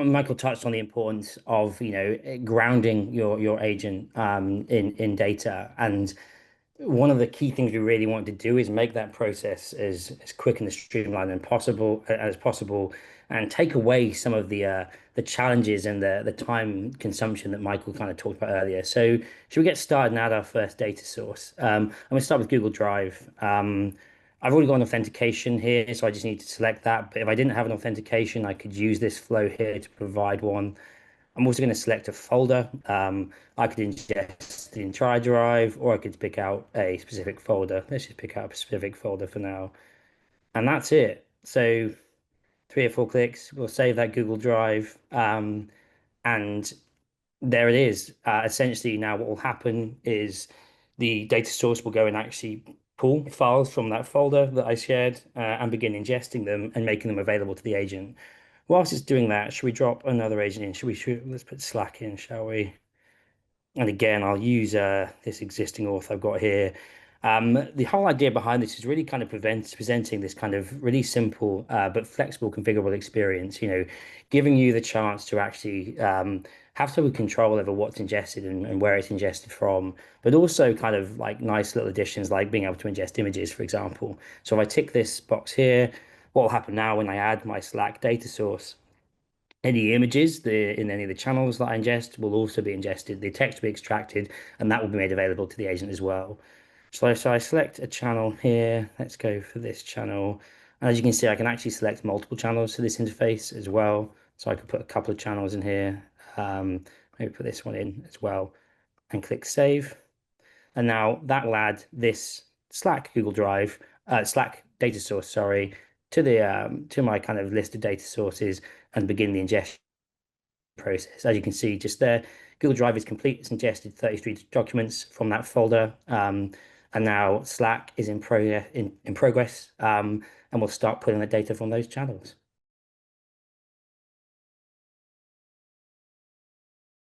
Michael touched on the importance of, grounding your agent in data. And one of the key things we really want to do is make that process as quick and as streamlined as possible, and take away some of the challenges and the time consumption that Michael kind of talked about earlier. So should we get started now at our first data source? I'm going to start with Google Drive. I've already got an authentication here, so I just need to select that. But if I didn't have an authentication, I could use this flow here to provide one. I'm also going to select a folder. I could ingest the entire drive, or I could pick out a specific folder. Let's just pick out a specific folder for now. And that's it. So 3 or 4 clicks, we'll save that Google Drive. And there it is. Essentially, now what will happen is the data source will go and actually pull files from that folder that I shared and begin ingesting them and making them available to the agent. Whilst it's doing that, should we drop another agent in? Let's put Slack in, shall we? And again, I'll use this existing auth I've got here. The whole idea behind this is really kind of presenting this kind of really simple but flexible configurable experience, giving you the chance to actually have some control over what's ingested and where it's ingested from, but also kind of like nice little additions like being able to ingest images, for example. So if I tick this box here, what will happen now when I add my Slack data source? Any images in any of the channels that I ingest will also be ingested. The text will be extracted, and that will be made available to the agent as well. So I select a channel here. Let's go for this channel. And as you can see, I can actually select multiple channels to this interface as well. So I could put a couple of channels in here. Maybe put this one in as well, and click Save. And now that will add this Slack Google Drive, Slack data source, sorry, to my kind of list of data sources and begin the ingestion process. As you can see just there, Google Drive is complete. It's ingested 33 documents from that folder. And now Slack is in progress, and we'll start pulling the data from those channels.